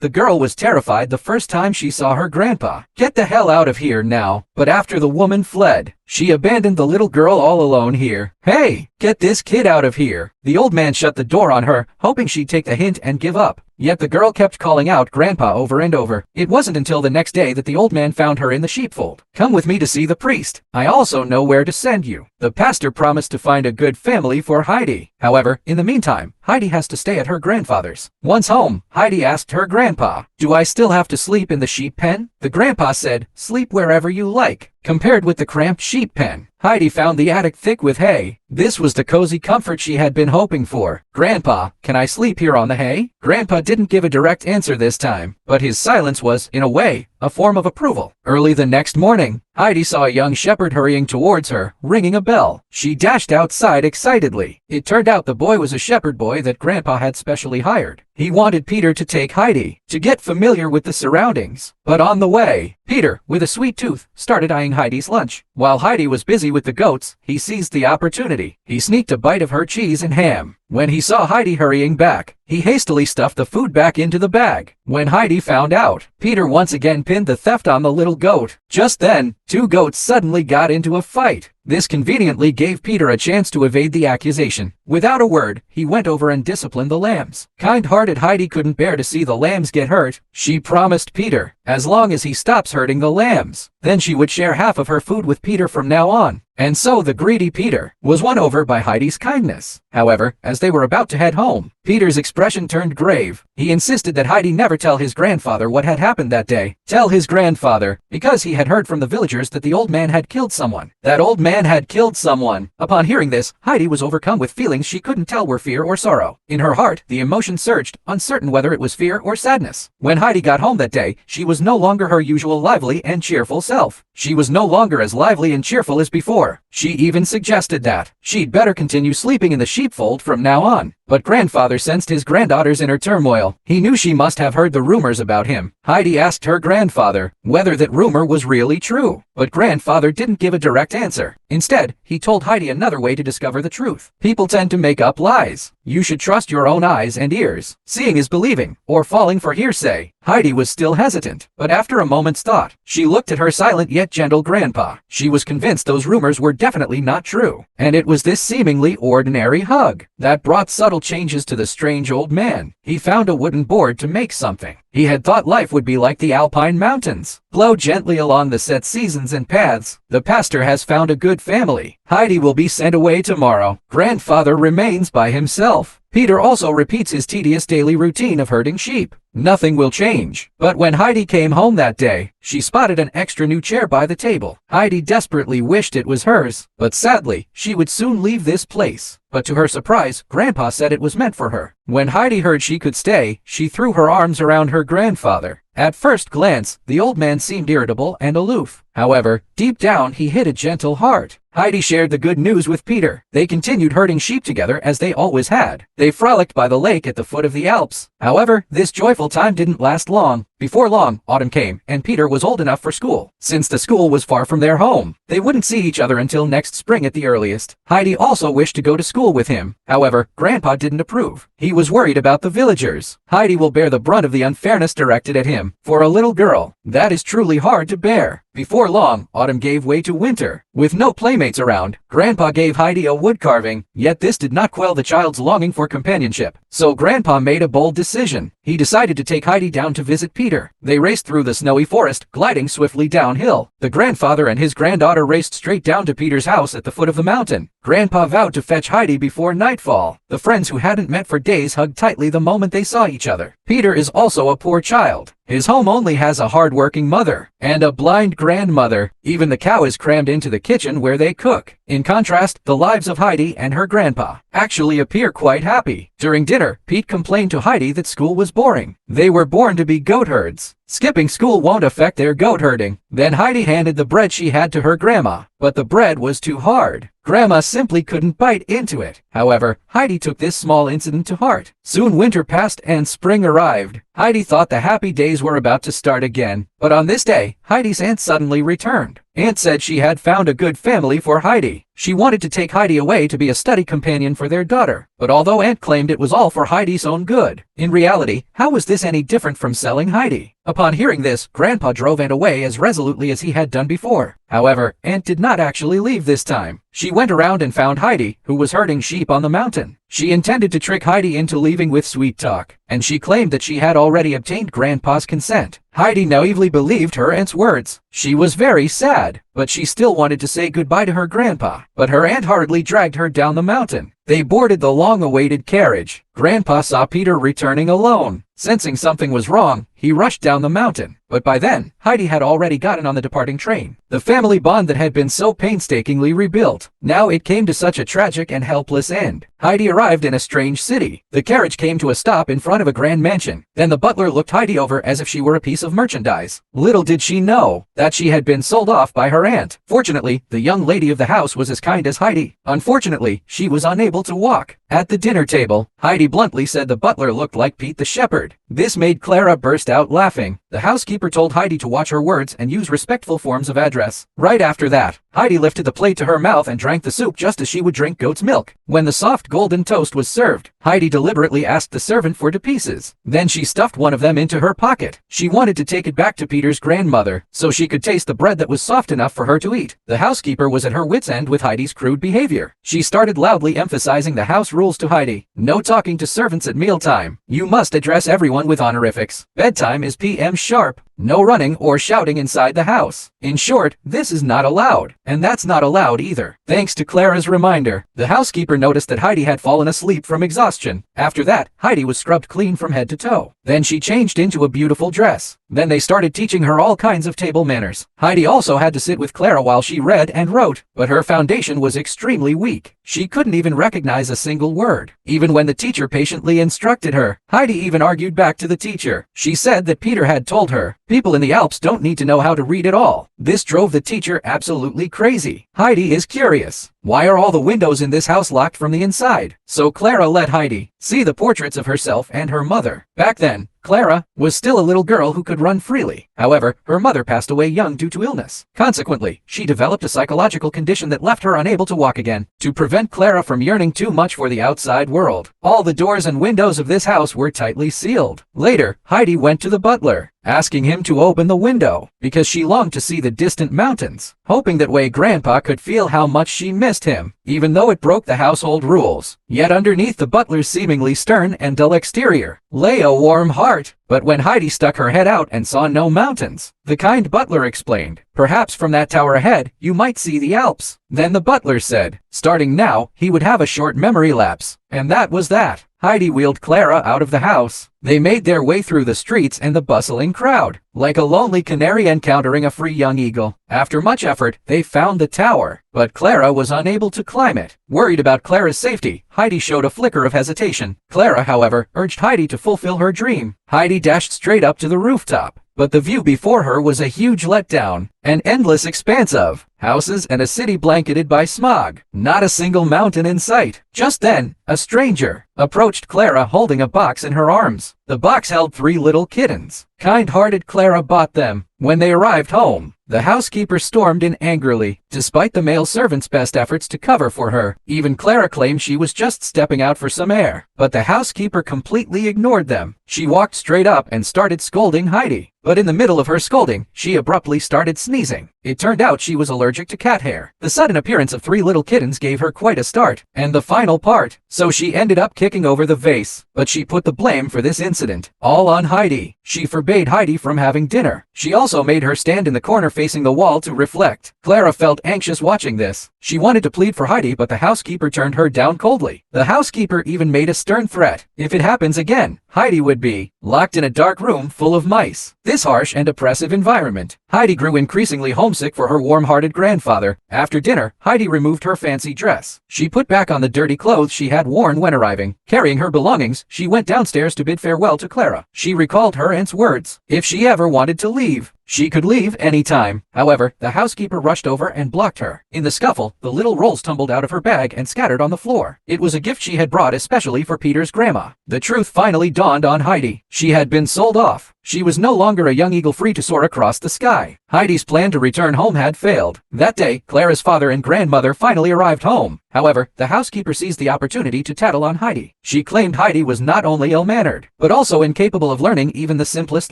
The girl was terrified the first time she saw her grandpa. "Get the hell out of here now." But after the woman fled, she abandoned the little girl all alone here. "Hey, get this kid out of here." The old man shut the door on her, hoping she'd take the hint and give up. Yet the girl kept calling out Grandpa over and over. It wasn't until the next day that the old man found her in the sheepfold. "Come with me to see the priest. I also know where to send you." The pastor promised to find a good family for Heidi. However, in the meantime, Heidi has to stay at her grandfather's. Once home, Heidi asked her grandpa, "Do I still have to sleep in the sheep pen?" The grandpa said, "Sleep wherever you like." Compared with the cramped sheep pen, Heidi found the attic thick with hay. This was the cozy comfort she had been hoping for. "Grandpa, can I sleep here on the hay?" Grandpa didn't give a direct answer this time, but his silence was, in a way, a form of approval. Early the next morning, Heidi saw a young shepherd hurrying towards her, ringing a bell. She dashed outside excitedly. It turned out the boy was a shepherd boy that Grandpa had specially hired. He wanted Peter to take Heidi to get familiar with the surroundings. But on the way, Peter, with a sweet tooth, started eyeing Heidi's lunch. While Heidi was busy with the goats, he seized the opportunity. He sneaked a bite of her cheese and ham. When he saw Heidi hurrying back, he hastily stuffed the food back into the bag. When Heidi found out, Peter once again pinned the theft on the little goat. Just then, two goats suddenly got into a fight. This conveniently gave Peter a chance to evade the accusation. Without a word, he went over and disciplined the lambs. Kind-hearted Heidi couldn't bear to see the lambs get hurt. She promised Peter, as long as he stops hurting the lambs, then she would share half of her food with Peter from now on. And so the greedy Peter was won over by Heidi's kindness. However, as they were about to head home, Peter's expression turned grave. He insisted that Heidi never tell his grandfather what had happened that day. Tell his grandfather, because he had heard from the villagers that the old man had killed someone. That old man had killed someone. Upon hearing this, Heidi was overcome with feelings she couldn't tell were fear or sorrow. In her heart, the emotion surged, uncertain whether it was fear or sadness. When Heidi got home that day, she was no longer her usual lively and cheerful self. She was no longer as lively and cheerful as before. She even suggested that she'd better continue sleeping in the sheepfold from now on. But grandfather sensed his granddaughter's inner turmoil. He knew she must have heard the rumors about him. Heidi asked her grandfather whether that rumor was really true. But grandfather didn't give a direct answer. Instead, he told Heidi another way to discover the truth. People tend to make up lies. You should trust your own eyes and ears. Seeing is believing, or falling for hearsay. Heidi was still hesitant, but after a moment's thought, she looked at her silent yet gentle grandpa. She was convinced those rumors were definitely not true. And it was this seemingly ordinary hug that brought subtle changes to the strange old man. He found a wooden board to make something. He had thought life would be like the Alpine mountains. Blow gently along the set seasons and paths. The pastor has found a good family. Heidi will be sent away tomorrow. Grandfather remains by himself. Peter also repeats his tedious daily routine of herding sheep. Nothing will change. But when Heidi came home that day, she spotted an extra new chair by the table. Heidi desperately wished it was hers, but sadly, she would soon leave this place. But to her surprise, Grandpa said it was meant for her. When Heidi heard she could stay, she threw her arms around her grandfather. At first glance, the old man seemed irritable and aloof. However, deep down he hid a gentle heart. Heidi shared the good news with Peter. They continued herding sheep together as they always had. They frolicked by the lake at the foot of the Alps. However, this joyful time didn't last long. Before long, autumn came, and Peter was old enough for school. Since the school was far from their home, they wouldn't see each other until next spring at the earliest. Heidi also wished to go to school with him. However, Grandpa didn't approve. He was worried about the villagers. Heidi will bear the brunt of the unfairness directed at him. For a little girl, that is truly hard to bear. Before long, autumn gave way to winter. With no playmates around, Grandpa gave Heidi a wood carving, yet this did not quell the child's longing for companionship. So Grandpa made a bold decision. He decided to take Heidi down to visit Peter. They raced through the snowy forest, gliding swiftly downhill. The grandfather and his granddaughter raced straight down to Peter's house at the foot of the mountain. Grandpa vowed to fetch Heidi before nightfall. The friends who hadn't met for days hugged tightly the moment they saw each other. Peter is also a poor child. His home only has a hard-working mother and a blind grandmother. Even the cow is crammed into the kitchen where they cook. In contrast, the lives of Heidi and her grandpa actually appear quite happy. During dinner, Pete complained to Heidi that school was boring. They were born to be goat herds. Skipping school won't affect their goat herding. Then Heidi handed the bread she had to her grandma, but the bread was too hard. Grandma simply couldn't bite into it. However, Heidi took this small incident to heart. Soon winter passed and spring arrived. Heidi thought the happy days were about to start again, but on this day, Heidi's aunt suddenly returned. Aunt said she had found a good family for Heidi. She wanted to take Heidi away to be a study companion for their daughter, but although Aunt claimed it was all for Heidi's own good, in reality, how was this any different from selling Heidi? Upon hearing this, Grandpa drove Aunt away as resolutely as he had done before. However, Aunt did not actually leave this time. She went around and found Heidi, who was herding sheep on the mountain. She intended to trick Heidi into leaving with sweet talk, and she claimed that she had already obtained Grandpa's consent. Heidi naively believed her aunt's words. She was very sad, but she still wanted to say goodbye to her grandpa. But her aunt hurriedly dragged her down the mountain. They boarded the long-awaited carriage. Grandpa saw Peter returning alone. Sensing something was wrong, he rushed down the mountain. But by then, Heidi had already gotten on the departing train. The family bond that had been so painstakingly rebuilt, now it came to such a tragic and helpless end. Heidi arrived in a strange city. The carriage came to a stop in front of a grand mansion. Then the butler looked Heidi over as if she were a piece of merchandise. Little did she know that she had been sold off by her aunt. Fortunately, the young lady of the house was as kind as Heidi. Unfortunately, she was unable to walk. At the dinner table, Heidi bluntly said the butler looked like Pete the Shepherd. This made Clara burst out laughing. The housekeeper told Heidi to watch her words and use respectful forms of address. Right after that, Heidi lifted the plate to her mouth and drank the soup just as she would drink goat's milk. When the soft golden toast was served, Heidi deliberately asked the servant for 2 pieces. Then she stuffed one of them into her pocket. She wanted to take it back to Peter's grandmother, so she could taste the bread that was soft enough for her to eat. The housekeeper was at her wit's end with Heidi's crude behavior. She started loudly emphasizing the house rules to Heidi. No talking to servants at mealtime. You must address everyone with honorifics. Bedtime is PM sharp. No running or shouting inside the house. In short, this is not allowed. And that's not allowed either. Thanks to Clara's reminder, the housekeeper noticed that Heidi had fallen asleep from exhaustion. After that, Heidi was scrubbed clean from head to toe. Then she changed into a beautiful dress. Then they started teaching her all kinds of table manners. Heidi also had to sit with Clara while she read and wrote, but her foundation was extremely weak. She couldn't even recognize a single word. Even when the teacher patiently instructed her, Heidi even argued back to the teacher. She said that Peter had told her, people in the Alps don't need to know how to read at all. This drove the teacher absolutely crazy. Heidi is curious. Why are all the windows in this house locked from the inside? So Clara let Heidi see the portraits of herself and her mother. Back then, Clara was still a little girl who could run freely. However, her mother passed away young due to illness. Consequently, she developed a psychological condition that left her unable to walk again. To prevent Clara from yearning too much for the outside world, all the doors and windows of this house were tightly sealed. Later, Heidi went to the butler, asking him to open the window, because she longed to see the distant mountains, hoping that way Grandpa could feel how much she missed him, even though it broke the household rules. Yet underneath the butler's seemingly stern and dull exterior lay a warm heart. But when Heidi stuck her head out and saw no mountains, the kind butler explained, perhaps from that tower ahead, you might see the Alps. Then the butler said, starting now, he would have a short memory lapse. And that was that. Heidi wheeled Clara out of the house. They made their way through the streets and the bustling crowd, like a lonely canary encountering a free young eagle. After much effort, they found the tower, but Clara was unable to climb it. Worried about Clara's safety, Heidi showed a flicker of hesitation. Clara, however, urged Heidi to fulfill her dream. Heidi dashed straight up to the rooftop, but the view before her was a huge letdown, an endless expanse of houses and a city blanketed by smog. Not a single mountain in sight. Just then, a stranger approached Clara holding a box in her arms. The box held 3 little kittens. Kind-hearted Clara bought them. When they arrived home, the housekeeper stormed in angrily, despite the male servant's best efforts to cover for her. Even Clara claimed she was just stepping out for some air, but the housekeeper completely ignored them. She walked straight up and started scolding Heidi. But in the middle of her scolding, she abruptly started sneezing. It turned out she was allergic to cat hair. The sudden appearance of 3 little kittens gave her quite a start, and the final part, so she ended up kicking over the vase. But she put the blame for this incident all on Heidi. She forbade Heidi from having dinner. She also made her stand in the corner facing the wall to reflect. Clara felt anxious watching this. She wanted to plead for Heidi, but the housekeeper turned her down coldly. The housekeeper even made a stern threat. If it happens again, Heidi would be locked in a dark room full of mice. This harsh and oppressive environment Heidi grew increasingly homesick for her warm-hearted grandfather. After dinner, Heidi removed her fancy dress. She put back on the dirty clothes she had worn when arriving. Carrying her belongings, she went downstairs to bid farewell to Clara. She recalled her aunt's words. If she ever wanted to leave, she could leave any time. However, the housekeeper rushed over and blocked her. In the scuffle, the little rolls tumbled out of her bag and scattered on the floor. It was a gift she had brought especially for Peter's grandma. The truth finally dawned on Heidi. She had been sold off. She was no longer a young eagle free to soar across the sky. Heidi's plan to return home had failed. That day, Clara's father and grandmother finally arrived home. However, the housekeeper seized the opportunity to tattle on Heidi. She claimed Heidi was not only ill-mannered, but also incapable of learning even the simplest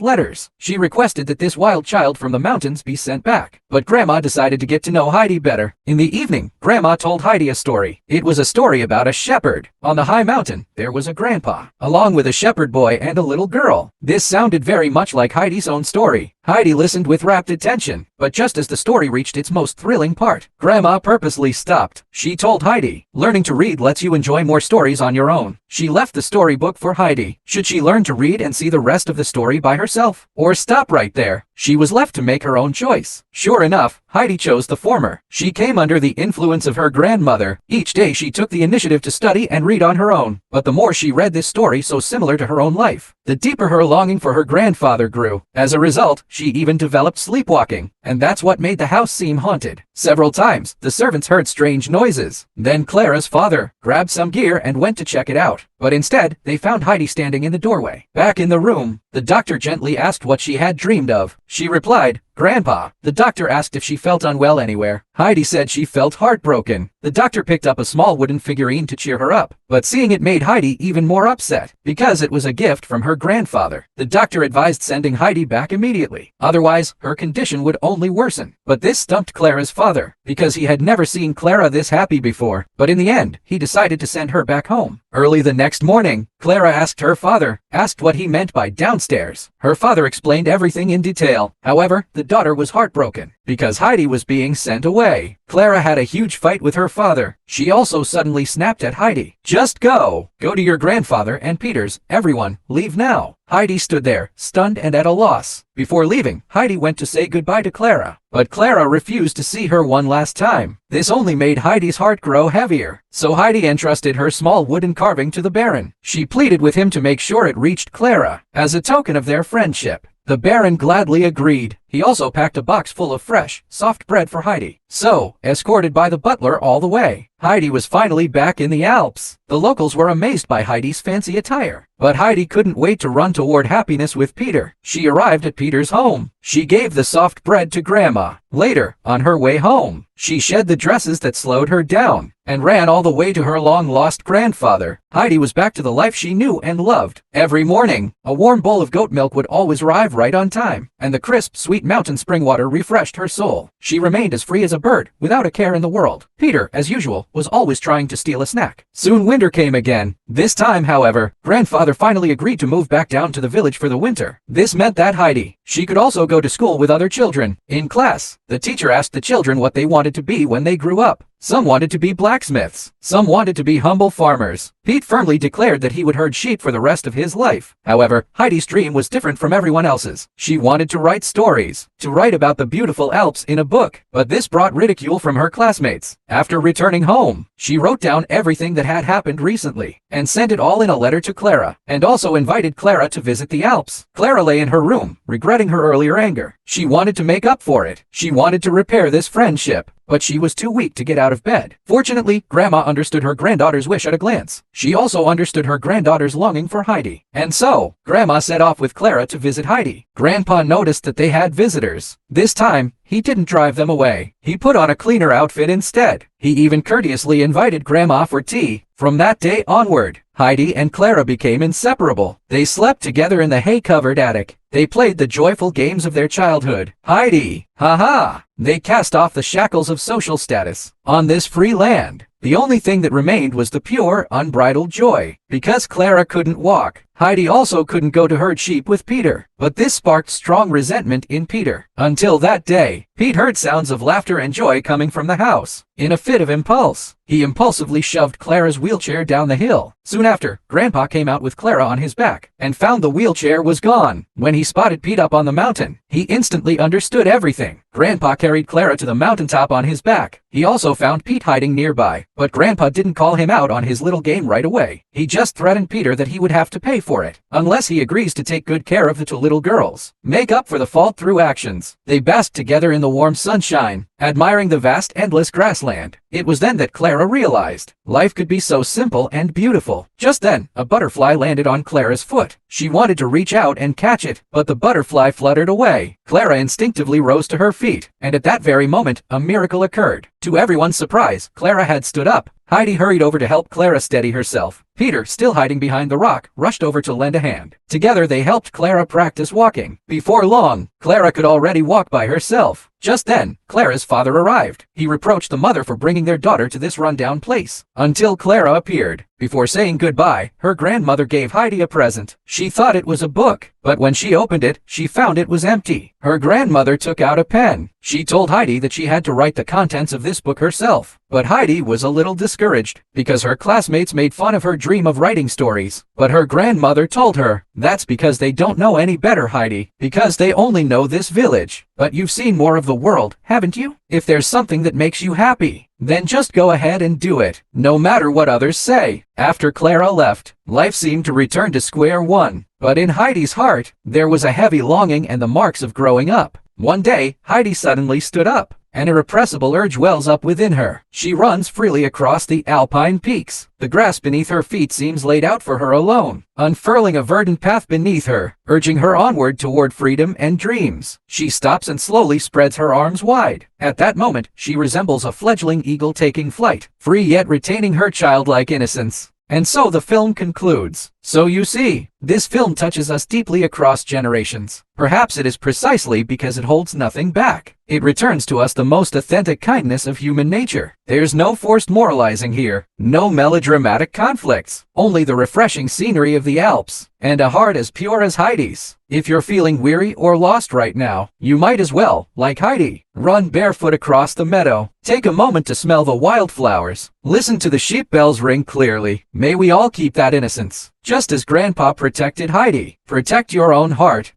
letters. She requested that this wild child from the mountains be sent back. But Grandma decided to get to know Heidi better. In the evening, Grandma told Heidi a story. It was a story about a shepherd. On the high mountain, there was a grandpa, along with a shepherd boy and a little girl. This sounded very much like Heidi's own story. Heidi listened with rapt attention, but just as the story reached its most thrilling part, Grandma purposely stopped. She told Heidi, "Learning to read lets you enjoy more stories on your own." She left the storybook for Heidi. Should she learn to read and see the rest of the story by herself? Or stop right there? She was left to make her own choice. Sure enough, Heidi chose the former. She came under the influence of her grandmother. Each day she took the initiative to study and read on her own. But the more she read this story so similar to her own life, the deeper her longing for her grandfather grew. As a result, she even developed sleepwalking. And that's what made the house seem haunted. Several times, the servants heard strange noises. Then Clara's father grabbed some gear and went to check it out. But instead, they found Heidi standing in the doorway. Back in the room, the doctor gently asked what she had dreamed of. She replied, "Grandpa." The doctor asked if she felt unwell anywhere. Heidi said she felt heartbroken. The doctor picked up a small wooden figurine to cheer her up, but seeing it made Heidi even more upset, because it was a gift from her grandfather. The doctor advised sending Heidi back immediately, otherwise her condition would only worsen. But this stumped Clara's father, because he had never seen Clara this happy before. But in the end, he decided to send her back home. Early the next morning, Clara asked what he meant by downstairs. Her father explained everything in detail. However, the daughter was heartbroken, because Heidi was being sent away. Clara had a huge fight with her father. She also suddenly snapped at Heidi. "Just go! Go to your grandfather and Peter's. Everyone, leave now." Heidi stood there, stunned and at a loss. Before leaving, Heidi went to say goodbye to Clara. But Clara refused to see her one last time. This only made Heidi's heart grow heavier. So Heidi entrusted her small wooden carving to the Baron. She pleaded with him to make sure it reached Clara, as a token of their friendship. The Baron gladly agreed. He also packed a box full of fresh, soft bread for Heidi. So, escorted by the butler all the way, Heidi was finally back in the Alps. The locals were amazed by Heidi's fancy attire. But Heidi couldn't wait to run toward happiness with Peter. She arrived at Peter's home. She gave the soft bread to Grandma. Later, on her way home, she shed the dresses that slowed her down and ran all the way to her long-lost grandfather. Heidi was back to the life she knew and loved. Every morning, a warm bowl of goat milk would always arrive right on time, and the crisp, sweet mountain spring water refreshed her soul. She remained as free as a bird, without a care in the world. Peter, as usual, was always trying to steal a snack. Soon winter came again. This time, however, Grandfather finally agreed to move back down to the village for the winter. This meant that Heidi, she could also go to school with other children. In class, the teacher asked the children what they wanted to be when they grew up. Some wanted to be blacksmiths. Some wanted to be humble farmers. Pete firmly declared that he would herd sheep for the rest of his life. However, Heidi's dream was different from everyone else's. She wanted to write stories, to write about the beautiful Alps in a book. But this brought ridicule from her classmates. After returning home, she wrote down everything that had happened recently and sent it all in a letter to Clara, and also invited Clara to visit the Alps. Clara lay in her room, regretting her earlier anger. She wanted to make up for it. She wanted to repair this friendship, but she was too weak to get out of bed. Fortunately, Grandma understood her granddaughter's wish at a glance. She also understood her granddaughter's longing for Heidi. And so, Grandma set off with Clara to visit Heidi. Grandpa noticed that they had visitors. This time, he didn't drive them away. He put on a cleaner outfit instead. He even courteously invited Grandma for tea. From that day onward, Heidi and Clara became inseparable. They slept together in the hay-covered attic. They played the joyful games of their childhood. Heidi, ha! They cast off the shackles of social status. On this free land, the only thing that remained was the pure, unbridled joy. Because Clara couldn't walk, Heidi also couldn't go to herd sheep with Peter. But this sparked strong resentment in Peter. Until that day, Pete heard sounds of laughter and joy coming from the house. In a fit of impulse, he impulsively shoved Clara's wheelchair down the hill. Soon after, Grandpa came out with Clara on his back and found the wheelchair was gone. When he spotted Pete up on the mountain, he instantly understood everything. Grandpa carried Clara to the mountaintop on his back. He also found Pete hiding nearby, but Grandpa didn't call him out on his little game right away. He just threatened Peter that he would have to pay for it, unless he agrees to take good care of the two little girls. Make up for the fault through actions. They basked together in the warm sunshine, admiring the vast endless grassland. It was then that Clara realized life could be so simple and beautiful. Just then, a butterfly landed on Clara's foot. She wanted to reach out and catch it, but the butterfly fluttered away. Clara instinctively rose to her feet, and at that very moment, a miracle occurred. To everyone's surprise, Clara had stood up. Heidi hurried over to help Clara steady herself. Peter, still hiding behind the rock, rushed over to lend a hand. Together they helped Clara practice walking. Before long, Clara could already walk by herself. Just then, Clara's father arrived. He reproached the mother for bringing their daughter to this rundown place, until Clara appeared. Before saying goodbye, her grandmother gave Heidi a present. She thought it was a book, but when she opened it, she found it was empty. Her grandmother took out a pen. She told Heidi that she had to write the contents of this book herself. But Heidi was a little discouraged, because her classmates made fun of her dream of writing stories. But her grandmother told her, "That's because they don't know any better, Heidi, because they only know this village. But you've seen more of the world, haven't you? If there's something that makes you happy, then just go ahead and do it, no matter what others say." After Clara left, life seemed to return to square one. But in Heidi's heart, there was a heavy longing and the marks of growing up. One day, Heidi suddenly stood up. An irrepressible urge wells up within her. She runs freely across the alpine peaks. The grass beneath her feet seems laid out for her alone, unfurling a verdant path beneath her, urging her onward toward freedom and dreams. She stops and slowly spreads her arms wide. At that moment, she resembles a fledgling eagle taking flight, free yet retaining her childlike innocence. And so the film concludes. So you see, this film touches us deeply across generations. Perhaps it is precisely because it holds nothing back. It returns to us the most authentic kindness of human nature. There's no forced moralizing here, no melodramatic conflicts, only the refreshing scenery of the Alps, and a heart as pure as Heidi's. If you're feeling weary or lost right now, you might as well, like Heidi, run barefoot across the meadow. Take a moment to smell the wildflowers. Listen to the sheep bells ring clearly. May we all keep that innocence. Just as Grandpa protected Heidi. Protect your own heart.